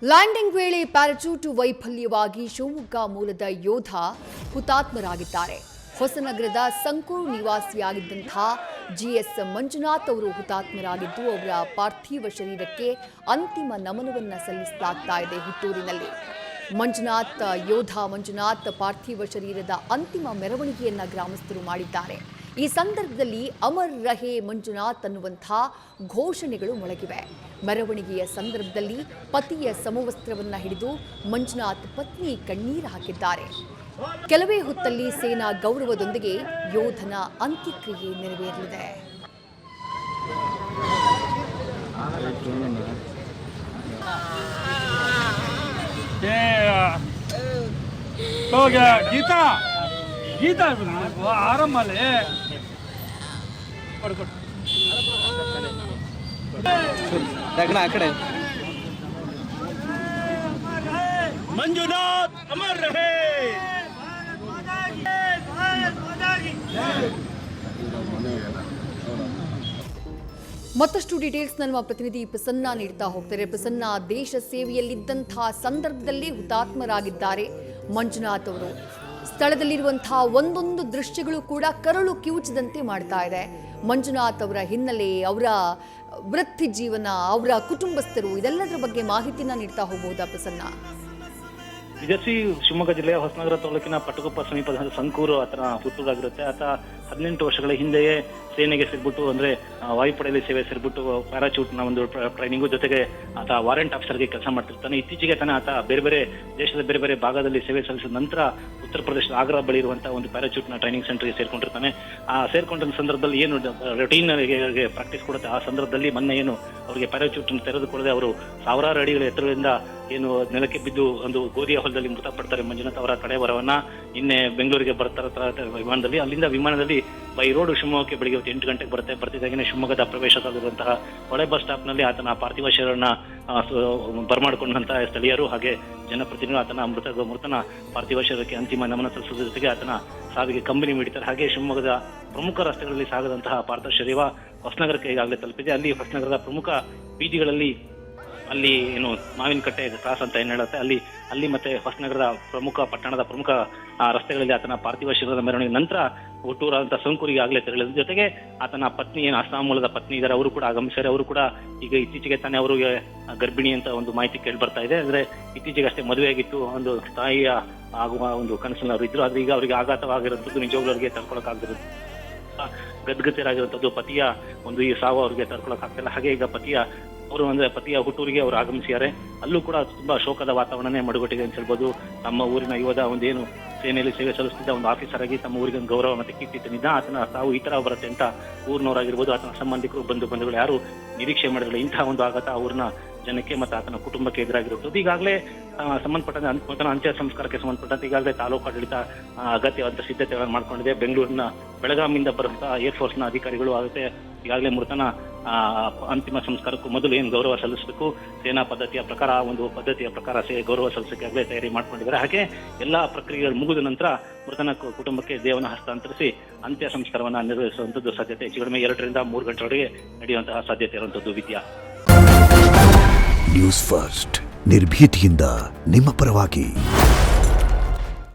Landing ವೇಳೆ parachute ವೈಫಲ್ಯವಾಗಿ Shivamogga ಮೂಲದ ಯೋಧ ಹುತಾತ್ಮರಾಗಿದ್ದಾರೆ. ಹೊಸನಗರದ ಸಂಕೂರು ನಿವಾಸಿಯಾಗಿದ್ದಂತಹ ಜಿಎಸ್ ಮಂಜುನಾಥ್ ಅವರು ಹುತಾತ್ಮರಾಗಿದ್ದು, ಅವರ ಪಾರ್ಥಿವ ಶರೀರಕ್ಕೆ ಅಂತಿಮ ನಮನವನ್ನು ಸಲ್ಲಿಸಲಾಗ್ತಾ ಇದೆ ಹುಟ್ಟೂರಿನಲ್ಲಿ. ಯೋಧ ಮಂಜುನಾಥ್ ಪಾರ್ಥಿವ ಶರೀರದ ಅಂತಿಮ ಮೆರವಣಿಗೆಯನ್ನ ಗ್ರಾಮಸ್ಥರು ಮಾಡಿದ್ದಾರೆ. ಈ ಸಂದರ್ಭದಲ್ಲಿ ಅಮರ್ ರಹೇ ಮಂಜುನಾಥ್ ಅನ್ನುವಂತಹ ಘೋಷಣೆಗಳು ಮೊಳಗಿವೆ. ಮೆರವಣಿಗೆಯ ಸಂದರ್ಭದಲ್ಲಿ ಪತಿಯ ಸಮವಸ್ತ್ರವನ್ನ ಹಿಡಿದು ಮಂಜುನಾಥ್ ಪತ್ನಿ ಕಣ್ಣೀರು ಹಾಕಿದ್ದಾರೆ. ಕೆಲವೇ ಹೊತ್ತಲ್ಲಿ ಸೇನಾ ಗೌರವದೊಂದಿಗೆ ಯೋಧನ ಅಂತ್ಯಕ್ರಿಯೆ ನೆರವೇರಲಿದೆ. ಗೀತಾ ಆರಾಮಲ್ಲಿ ಆ ಕಡೆ ಮಂಜುನಾಥ್ ಅಮರ್ ರಹೇ. ಮತ್ತಷ್ಟು ಡೀಟೇಲ್ಸ್ ನಮ್ಮ ಪ್ರತಿನಿಧಿ ಪ್ರಸನ್ನ ನೀಡ್ತಾ ಹೋಗ್ತಾರೆ. ಪ್ರಸನ್ನ, ದೇಶ ಸೇವೆಯಲ್ಲಿದ್ದಂತಹ ಸಂದರ್ಭದಲ್ಲಿ ಹುತಾತ್ಮರಾಗಿದ್ದಾರೆ ಮಂಜುನಾಥ್ ಅವರು. ಸ್ಥಳದಲ್ಲಿರುವಂತಹ ಒಂದೊಂದು ದೃಶ್ಯಗಳು ಕೂಡ ಕರಳು ಕಿವುಚದಂತೆ ಮಾಡ್ತಾ ಇದೆ. ಮಂಜುನಾಥ್ ಅವರ ಹಿನ್ನೆಲೆ, ಅವರ ವೃತ್ತಿ ಜೀವನ, ಅವರ ಕುಟುಂಬಸ್ಥರು, ಇದೆಲ್ಲದರ ಬಗ್ಗೆ ಮಾಹಿತಿನ ನೀಡ್ತಾ ಹೋಗಬಹುದಾ ಪ್ರಸನ್ನ? ವಿಜಯಶ್ರೀ ಶಿವಮೊಗ್ಗ ಜಿಲ್ಲೆಯ ಹೊಸನಗರ ತಾಲೂಕಿನ ಪಟ್ಟಕೊಪ್ಪ ಸಮೀಪದ ಸಂಕೂರು ಆತನ ಹುಟ್ಟೂರಾಗಿರುತ್ತೆ. ಆತ 18 ವರ್ಷಗಳ ಹಿಂದೆಯೇ ಸೇನೆಗೆ ಸೇರ್ಬಿಟ್ಟು, ಅಂದ್ರೆ ವಾಯುಪಡೆಯಲ್ಲಿ ಸೇವೆ ಸೇರ್ಬಿಟ್ಟು ಪ್ಯಾರಾಚೂಟ್ನ ಒಂದು ಟ್ರೈನಿಂಗು ಜೊತೆಗೆ ಆತ ವಾರೆಂಟ್ ಆಫೀಸರ್ಗೆ ಕೆಲಸ ಮಾಡ್ತಿರ್ತಾನೆ. ಇತ್ತೀಚೆಗೆ ಆತ ಬೇರೆ ದೇಶದ ಬೇರೆ ಭಾಗದಲ್ಲಿ ಸೇವೆ ಸಲ್ಲಿಸಿದ ನಂತರ ಉತ್ತರ ಪ್ರದೇಶದ ಆಗ್ರಾ ಬಳಿ ಇರುವಂತಹ ಒಂದು ಪ್ಯಾರಾಚೂಟ್ನ ಟ್ರೈನಿಂಗ್ ಸೆಂಟರ್ಗೆ ಸೇರ್ಕೊಂಡಿರ್ತಾನೆ. ಸೇರ್ಕೊಂಡ ಸಂದರ್ಭದಲ್ಲಿ ಏನು ರೊಟೀನ್ ಪ್ರಾಕ್ಟೀಸ್ ಕೊಡುತ್ತೆ, ಆ ಸಂದರ್ಭದಲ್ಲಿ ಮೊನ್ನೆ ಏನು ಅವರಿಗೆ ಪ್ಯಾರಾಚೂಟ್ ತೆರೆದುಕೊಳ್ಳದೆ ಅವರು ಸಾವಿರಾರು ಅಡಿಗಳ ಎತ್ತರದಿಂದ ಏನು ನೆಲಕ್ಕೆ ಬಿದ್ದು ಒಂದು ಗೋಧಿಯ ಹೊಲದಲ್ಲಿ ಮೃತಪಡ್ತಾರೆ. ಮಂಜುನಾಥ್ ಅವರ ಕಡೆಯವರವನ್ನ ನಿನ್ನೆ ಬೆಂಗಳೂರಿಗೆ ಬರ್ತಾರೆ ವಿಮಾನದಲ್ಲಿ. ಅಲ್ಲಿಂದ ವಿಮಾನದಲ್ಲಿ ಬೈ ರೋಡ್ ಶಿವಮೊಗ್ಗಕ್ಕೆ ಬೆಳಿಗ್ಗೆ 8 ಗಂಟೆಗೆ ಬರ್ತಿದ್ದಾಗೇನೆ ಶಿವಮೊಗ್ಗದ ಪ್ರವೇಶದಲ್ಲಿರುವಂತಹ ಹೊಳೆ ಬಸ್ ಸ್ಟಾಪ್ ನಲ್ಲಿ ಆತನ ಪಾರ್ಥಿವ ಶರೀರವನ್ನ ಬರಮಾಡಿಕೊಂಡಂತಹ ಸ್ಥಳೀಯರು ಹಾಗೆ ಜನಪ್ರತಿನಿಧಿಗಳು ಆತನ ಮೃತನ ಪಾರ್ಥಿವ ಶರೀರಕ್ಕೆ ಅಂತಿಮ ನಮನ ಸಲ್ಲಿಸುವುದರ ಜೊತೆಗೆ ಆತನ ಸಾವಿಗೆ ಕಂಬನಿ ಮಿಡಿತಾರೆ. ಹಾಗೆ ಶಿವಮೊಗ್ಗದ ಪ್ರಮುಖ ರಸ್ತೆಗಳಲ್ಲಿ ಸಾಗದಂತಹ ಪಾರ್ಥಿವ ಶರೀರ ಹೊಸನಗರಕ್ಕೆ ಈಗಾಗಲೇ ತಲುಪಿದೆ. ಅಲ್ಲಿ ಹೊಸನಗರದ ಪ್ರಮುಖ ಬೀದಿಗಳಲ್ಲಿ ಅಲ್ಲಿ ಏನು ಮಾವಿನಕಟ್ಟೆ ಕ್ರಾಸ್ ಅಂತ ಏನ್ ಹೇಳುತ್ತೆ, ಅಲ್ಲಿ ಮತ್ತೆ ಹೊಸನಗರದ ಪಟ್ಟಣದ ಪ್ರಮುಖ ರಸ್ತೆಗಳಲ್ಲಿ ಆತನ ಪಾರ್ಥಿವ ಶರೀರದ ಮೆರವಣಿಗೆ ನಂತರ ಹುಟ್ಟೂರಾದಂತಹ ಸಂಕೂರಿಗೆ ಆಗಲೇ ತೆರಳಿದ ಜೊತೆಗೆ ಆತನ ಪತ್ನಿ ಏನು ಅಸ್ಸಾಂ ಮೂಲದ ಪತ್ನಿ ಇದ್ದಾರೆ, ಅವರು ಕೂಡ ಆಗಮಿಸಿದ್ದಾರೆ. ಅವರು ಕೂಡ ಈಗ ಇತ್ತೀಚೆಗೆ ತಾನೇ ಅವರಿಗೆ ಗರ್ಭಿಣಿ ಅಂತ ಒಂದು ಮಾಹಿತಿ ಕೇಳಿ ಬರ್ತಾ ಇದೆ. ಅಂದ್ರೆ ಇತ್ತೀಚೆಗೆ ಅಷ್ಟೇ ಮದುವೆಯಾಗಿತ್ತು, ಒಂದು ತಾಯಿಯ ಆಗುವ ಒಂದು ಕನಸಲ್ಲಿ ಅವರು ಇದ್ರು. ಆದ್ರೆ ಈಗ ಅವರಿಗೆ ಆಘಾತವಾಗಿರುವಂಥದ್ದು ನಿಜವಾಗ್ಲೂ ಅವರಿಗೆ ತಡ್ಕೊಳಕ್ಕಾಗಿರೋದು ಗದ್ಗತಿಯರಾಗಿರುವಂಥದ್ದು ಪತಿಯ ಒಂದು ಈ ಸಾವು ಅವರಿಗೆ ತಡ್ಕೊಳಕ್ ಆಗ್ತಿಲ್ಲ. ಹಾಗೆ ಈಗ ಪತಿಯ ಹುಟ್ಟೂರಿಗೆ ಅವರು ಆಗಮಿಸಿದ್ದಾರೆ. ಅಲ್ಲೂ ಕೂಡ ತುಂಬಾ ಶೋಕದ ವಾತಾವರಣನೇ ಮಡುಗಟ್ಟಿದೆ ಅಂತ ಹೇಳ್ಬೋದು. ತಮ್ಮ ಊರಿನ ಯೋಧ ಒಂದೇನು ಸೇನೆಯಲ್ಲಿ ಸೇವೆ ಸಲ್ಲಿಸುತ್ತಿದ್ದ ಒಂದು ಆಫೀಸರ್ ಆಗಿ ತಮ್ಮ ಊರಿಗೆ ಗೌರವ ಮತ್ತೆ ಕೀರ್ತಿ ತಂದಿದ್ದ ಆತನ ಸಾವು ಈ ತರ ಬರುತ್ತೆ ಅಂತ ಊರಿನವರಾಗಿರ್ಬೋದು, ಆತನ ಸಂಬಂಧಿಕರು ಬಂಧುಗಳು ಯಾರು ನಿರೀಕ್ಷೆ ಮಾಡಿರಲಿಲ್ಲ. ಇಂತಹ ಒಂದು ಆಘಾತ ಊರಿನ ಜನಕ್ಕೆ ಮತ್ತು ಆತನ ಕುಟುಂಬಕ್ಕೆ ಎದುರಾಗಿರುತ್ತದೆ. ಈಗಾಗಲೇ ಸಂಬಂಧಪಟ್ಟಂತೆ ಅಂತ್ಯ ಸಂಸ್ಕಾರಕ್ಕೆ ಸಂಬಂಧಪಟ್ಟಂತೆ ಈಗಾಗಲೇ ತಾಲೂಕು ಆಡಳಿತ ಅಗತ್ಯವಾದ ಸಿದ್ಧತೆಗಳನ್ನು ಮಾಡ್ಕೊಂಡಿದೆ. ಬೆಂಗಳೂರಿನ ಬೆಳಗಾವಿಯಿಂದ ಬರುವಂತಹ ಏರ್ಫೋರ್ಸ್ನ ಅಧಿಕಾರಿಗಳು ಆಗುತ್ತೆ ಈಗಾಗಲೇ ಮೃತನ ಅಂತಿಮ ಸಂಸ್ಕಾರಕ್ಕೂ ಮೊದಲು ಏನು ಗೌರವ ಸಲ್ಲಿಸಬೇಕು, ಸೇನಾ ಪದ್ಧತಿಯ ಪ್ರಕಾರ ಗೌರವ ಸಲ್ಲಿಸಕ್ಕೆ ಆಗಲೇ ತಯಾರಿ ಮಾಡ್ಕೊಂಡಿದ್ದಾರೆ. ಹಾಗೆ ಎಲ್ಲಾ ಪ್ರಕ್ರಿಯೆಗಳು ಮುಗಿದ ನಂತರ ಮೃತನ ಕುಟುಂಬಕ್ಕೆ ದೇಹವನ್ನು ಹಸ್ತಾಂತರಿಸಿ ಅಂತ್ಯ ಸಂಸ್ಕಾರವನ್ನ ನಿರ್ವಹಿಸುವಂತದ್ದು ಸಾಧ್ಯತೆ ಹೆಚ್ಚು ಕಡಿಮೆ 2 ರಿಂದ 3 ಗಂಟೆವರೆಗೆ ನಡೆಯುವಂತಹ ಸಾಧ್ಯತೆ ಇರುವಂತದ್ದು. ವಿದ್ಯಾ, ನ್ಯೂಸ್ ಫಸ್ಟ್ ನಿರ್ಭೀತಿಯಿಂದ ನಿಮ್ಮ ಪರವಾಗಿ.